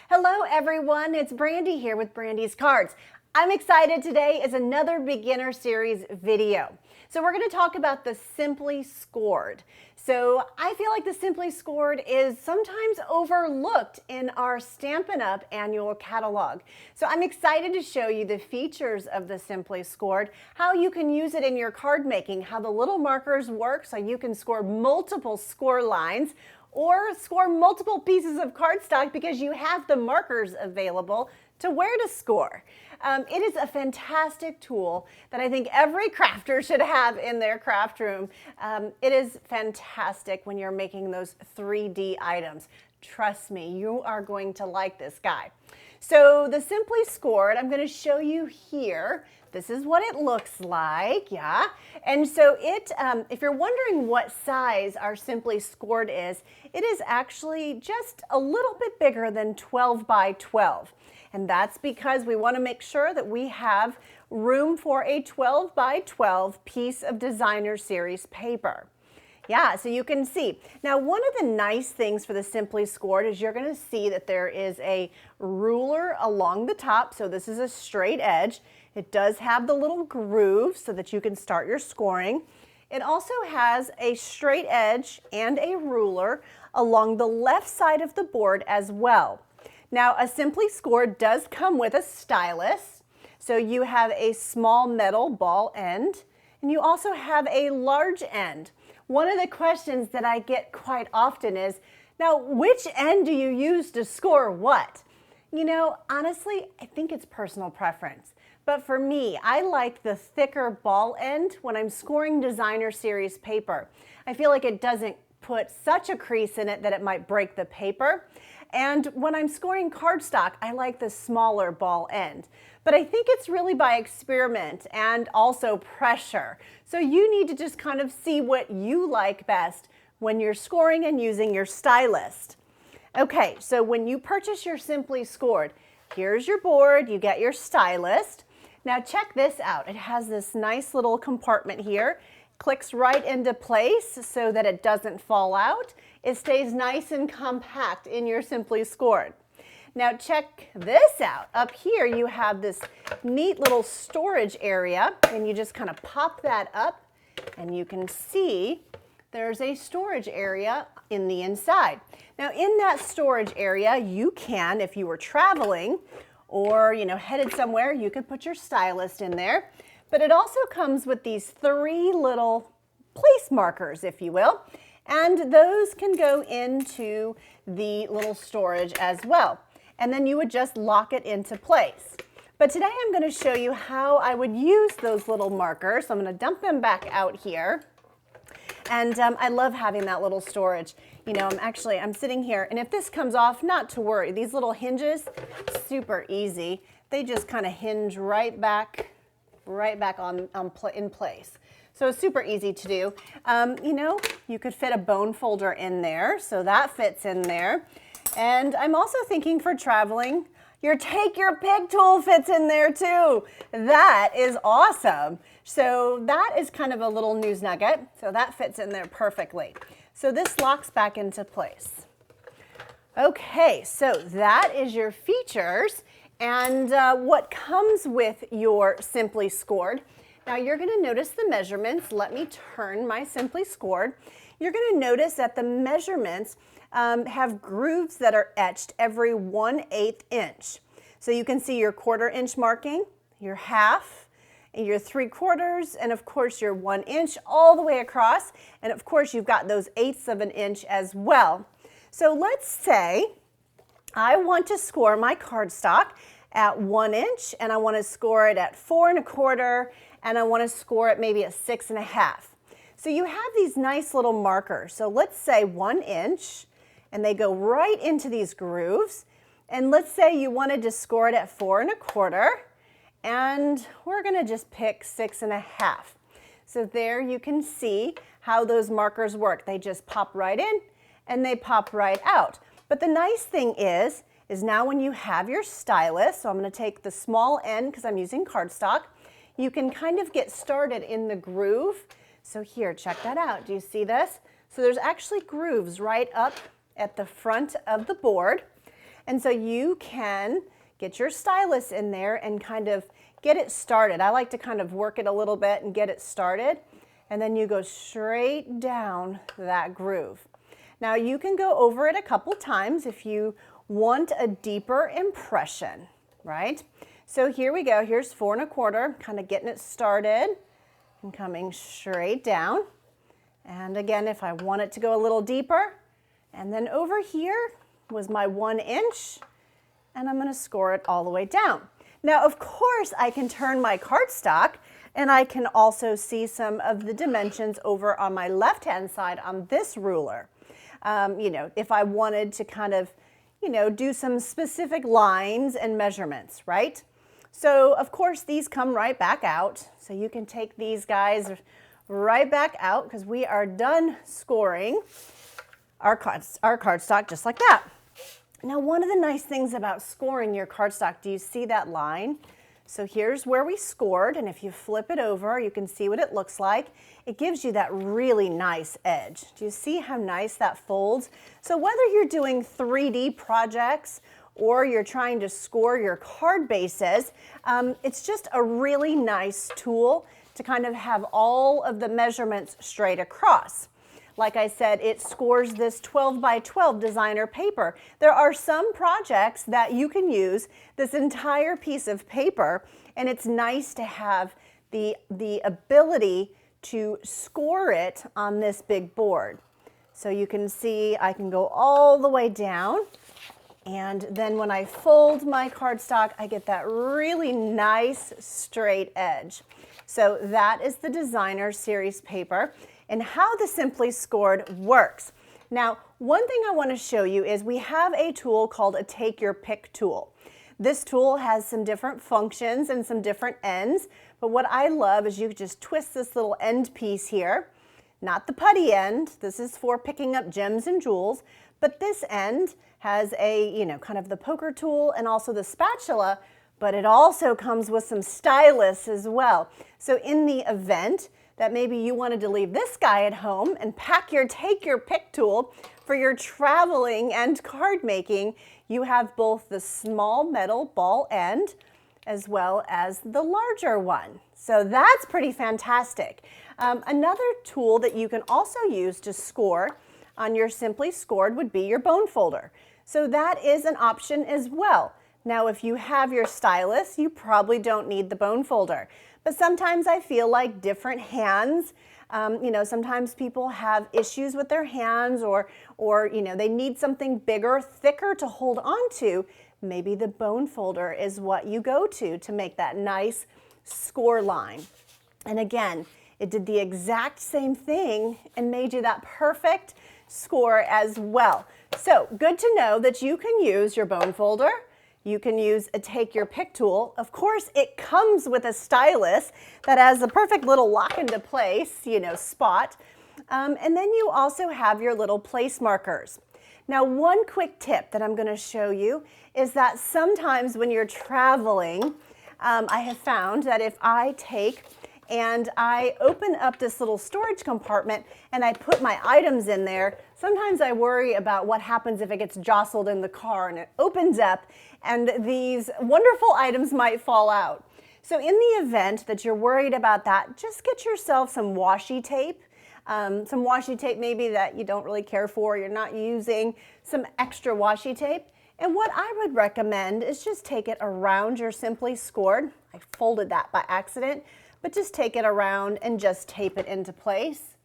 Hello everyone, it's Brandy here with BrandysCards. I'm excited. Today is another beginner series video. So we're going to talk about the Simply Scored. So I feel like the Simply Scored is sometimes overlooked in our Stampin' Up annual catalog. So I'm excited to show you the features of the Simply Scored, how you can use it in your card making, how the little markers work so you can score multiple score lines or score multiple pieces of cardstock because you have the markers available to where to score. It is a fantastic tool that I think every crafter should have in their craft room. It is fantastic when you're making those 3D items. Trust me, you are going to like this guy. So the Simply Scored, I'm going to show you here. This is what it looks like, yeah. And so if you're wondering what size our Simply Scored is, it is actually just a little bit bigger than 12 by 12. And that's because we want to make sure that we have room for a 12 by 12 piece of designer series paper. Yeah, so you can see. Now, one of the nice things for the Simply Scored is you're going to see that there is a ruler along the top. So this is a straight edge. It does have the little groove so that you can start your scoring. It also has a straight edge and a ruler along the left side of the board as well. Now, a Simply Scored does come with a stylus. So you have a small metal ball end, and you also have a large end. One of the questions that I get quite often is, now, which end do you use to score what? You know, honestly, I think it's personal preference. But for me, I like the thicker ball end when I'm scoring designer series paper. I feel like it doesn't put such a crease in it that it might break the paper. And when I'm scoring cardstock, I like the smaller ball end. But I think it's really by experiment and also pressure. So you need to just kind of see what you like best when you're scoring and using your stylus. Okay, so when you purchase your Simply Scored, here's your board, you get your stylus. Now check this out. It has this nice little compartment here. Clicks right into place so that it doesn't fall out. It stays nice and compact in your Simply Scored. Now check this out. Up here you have this neat little storage area, and you just kind of pop that up and you can see there's a storage area in the inside. Now in that storage area you can, if you were traveling or headed somewhere, you could put your stylus in there. But it also comes with these 3 little place markers, if you will, and those can go into the little storage as well. And then you would just lock it into place. But today I'm going to show you how I would use those little markers. So I'm going to dump them back out here. And I love having that little storage. I'm sitting here, and if this comes off, not to worry. These little hinges, super easy. They just kind of hinge right back in place. So it's super easy to do. You could fit a bone folder in there, so that fits in there. And I'm also thinking for traveling, your Take Your Pick tool fits in there too. That is awesome. So that is kind of a little news nugget. So that fits in there perfectly. So this locks back into place. Okay, so that is your features and what comes with your Simply Scored. Now you're going to notice the measurements. Let me turn my Simply Scored. You're going to notice that the measurements have grooves that are etched every 1/8 inch. So you can see your 1/4 inch marking, your half, and your 3/4, and of course your 1 inch all the way across. And of course you've got those 1/8 of an inch as well. So let's say I want to score my cardstock at 1 inch, and I want to score it at 4 1/4, and I want to score it maybe at 6 1/2. So you have these nice little markers. So let's say 1 inch, and they go right into these grooves. And let's say you wanted to score it at 4 1/4, and we're going to just pick 6 1/2. So there you can see how those markers work. They just pop right in and they pop right out. But the nice thing is now when you have your stylus, so I'm going to take the small end because I'm using cardstock, you can kind of get started in the groove. So here, check that out. Do you see this? So there's actually grooves right up at the front of the board. And so you can get your stylus in there and kind of get it started. I like to kind of work it a little bit and get it started. And then you go straight down that groove. Now you can go over it a couple times if you want a deeper impression, right? So here we go. Here's 4 1/4, kind of getting it started and coming straight down. And again, if I want it to go a little deeper, and then over here was my 1 inch, and I'm going to score it all the way down. Now, of course, I can turn my cardstock, and I can also see some of the dimensions over on my left-hand side on this ruler. You know, if I wanted to kind of, you know, do some specific lines and measurements, right? So, of course, these come right back out. So you can take these guys right back out because we are done scoring our cardstock just like that. Now, one of the nice things about scoring your cardstock, do you see that line? So here's where we scored, and if you flip it over, you can see what it looks like. It gives you that really nice edge. Do you see how nice that folds? So whether you're doing 3D projects or you're trying to score your card bases, it's just a really nice tool to kind of have all of the measurements straight across. Like I said, it scores this 12 by 12 designer paper. There are some projects that you can use this entire piece of paper, and it's nice to have the ability to score it on this big board. So you can see I can go all the way down, and then when I fold my cardstock, I get that really nice straight edge. So that is the designer series paper and how the Simply Scored works. Now, one thing I want to show you is we have a tool called a Take Your Pick tool. This tool has some different functions and some different ends, but what I love is you just twist this little end piece here, not the putty end. This is for picking up gems and jewels, but this end has a, you know, kind of the poker tool and also the spatula, but it also comes with some stylus as well. So in the event that maybe you wanted to leave this guy at home and pack your Take Your Pick tool for your traveling and card making, you have both the small metal ball end as well as the larger one. So that's pretty fantastic. Another tool that you can also use to score on your Simply Scored would be your bone folder. So that is an option as well. Now, if you have your stylus, you probably don't need the bone folder. But sometimes I feel like different hands, you know, sometimes people have issues with their hands or, you know, they need something bigger, thicker to hold on to. Maybe the bone folder is what you go to make that nice score line. And again, it did the exact same thing and made you that perfect score as well. So good to know that you can use your bone folder. You can use a Take Your Pick tool. Of course, it comes with a stylus that has a perfect little lock into place, you know, spot. And then you also have your little place markers. Now, one quick tip that I'm going to show you is that sometimes when you're traveling, I have found that if I take and I open up this little storage compartment and I put my items in there, sometimes I worry about what happens if it gets jostled in the car and it opens up and these wonderful items might fall out. So in the event that you're worried about that, just get yourself some washi tape. Some washi tape maybe that you don't really care for, you're not using, some extra washi tape. And what I would recommend is just take it around your Simply Scored. I folded that by accident, but just take it around and just tape it into place.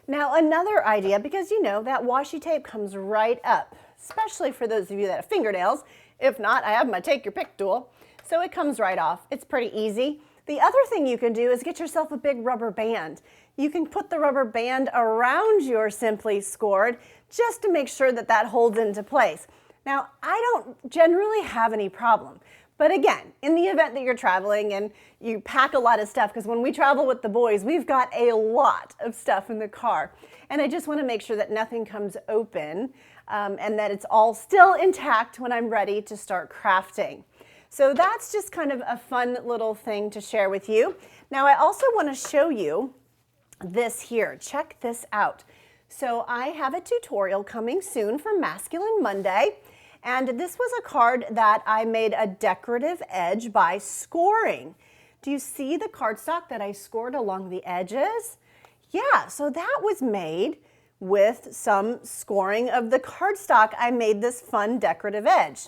Now another idea, because you know that washi tape comes right up, especially for those of you that have fingernails. If not, I have my Take Your Pick tool. So it comes right off. It's pretty easy. The other thing you can do is get yourself a big rubber band. You can put the rubber band around your Simply Scored just to make sure that that holds into place. Now, I don't generally have any problem. But again, in the event that you're traveling and you pack a lot of stuff, because when we travel with the boys, we've got a lot of stuff in the car. And I just want to make sure that nothing comes open and that it's all still intact when I'm ready to start crafting. So that's just kind of a fun little thing to share with you. Now, I also want to show you this here. Check this out. So I have a tutorial coming soon for Masculine Monday. And this was a card that I made a decorative edge by scoring. Do you see the cardstock that I scored along the edges? Yeah, so that was made with some scoring of the cardstock. I made this fun decorative edge.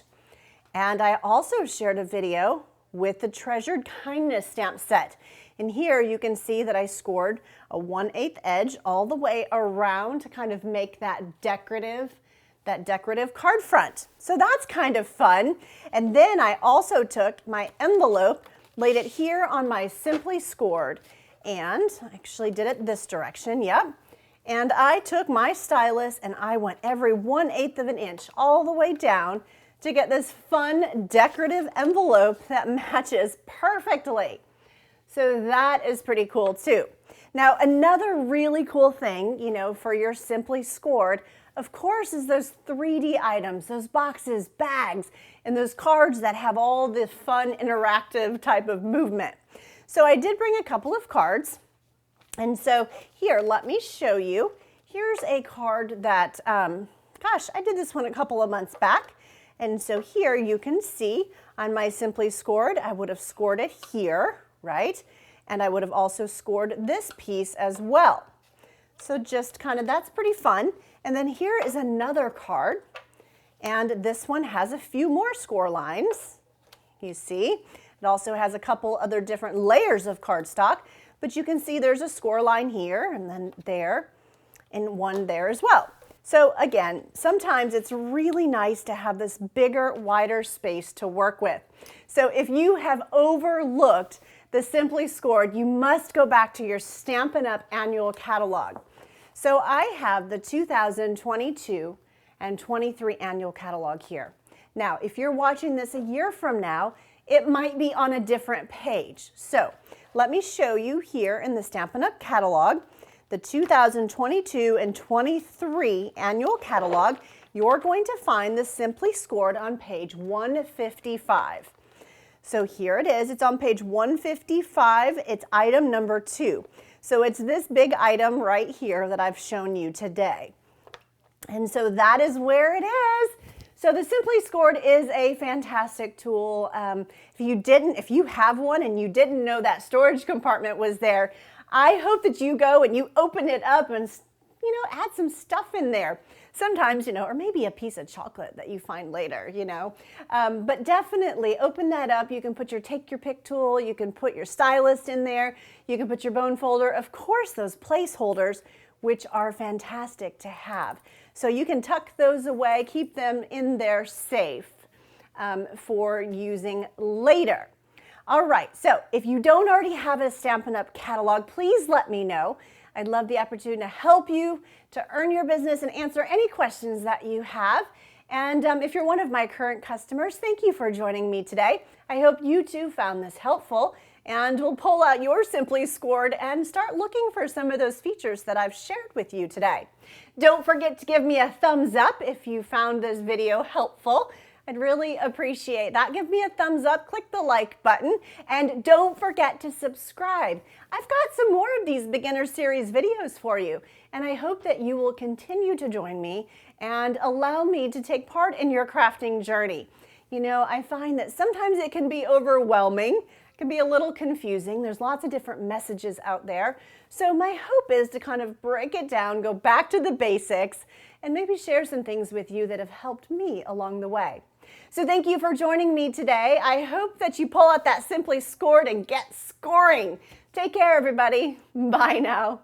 And I also shared a video with the Treasured Kindness stamp set. And here you can see that I scored a 1/8 edge all the way around to kind of make that decorative card front. So that's kind of fun. And then I also took my envelope, laid it here on my Simply Scored, and I actually did it this direction, yep. And I took my stylus and I went every 1/8 of an inch all the way down to get this fun decorative envelope that matches perfectly. So that is pretty cool too. Now, another really cool thing, you know, for your Simply Scored, of course, is those 3D items, those boxes, bags, and those cards that have all this fun interactive type of movement. So I did bring a couple of cards. And so here, let me show you. Here's a card that, gosh, I did this one a couple of months back. And so here you can see on my Simply Scored, I would have scored it here, right? And I would have also scored this piece as well. So just kind of, that's pretty fun. And then here is another card. And this one has a few more score lines. You see, it also has a couple other different layers of cardstock, but you can see there's a score line here and then there and one there as well. So again, sometimes it's really nice to have this bigger, wider space to work with. So if you have overlooked the Simply Scored, you must go back to your Stampin' Up! Annual catalog. So I have the 2022 and 23 annual catalog here. Now, if you're watching this a year from now, it might be on a different page. So let me show you here in the Stampin' Up! Catalog, the 2022 and 23 annual catalog. You're going to find the Simply Scored on page 155. So here it is. It's on page 155. It's item number 2. So it's this big item right here that I've shown you today. And so that is where it is. So the Simply Scored is a fantastic tool. If you have one and you didn't know that storage compartment was there, I hope that you go and you open it up and, you know, add some stuff in there. Sometimes, you know, or maybe a piece of chocolate that you find later, you know. But definitely open that up. You can put your take your pick tool. You can put your stylus in there. You can put your bone folder. Of course, those placeholders, which are fantastic to have. So you can tuck those away, keep them in there safe for using later. All right, so if you don't already have a Stampin' Up! Catalog, please let me know. I'd love the opportunity to help you to earn your business and answer any questions that you have. And if you're one of my current customers, thank you for joining me today. I hope you too found this helpful, and we'll pull out your Simply Scored and start looking for some of those features that I've shared with you today. Don't forget to give me a thumbs up if you found this video helpful. I'd really appreciate that. Give me a thumbs up, click the like button, and don't forget to subscribe. I've got some more of these beginner series videos for you, and I hope that you will continue to join me and allow me to take part in your crafting journey. You know, I find that sometimes it can be overwhelming, it can be a little confusing. There's lots of different messages out there. So my hope is to kind of break it down, go back to the basics, and maybe share some things with you that have helped me along the way. So thank you for joining me today. I hope that you pull out that Simply Scored and get scoring. Take care, everybody. Bye now.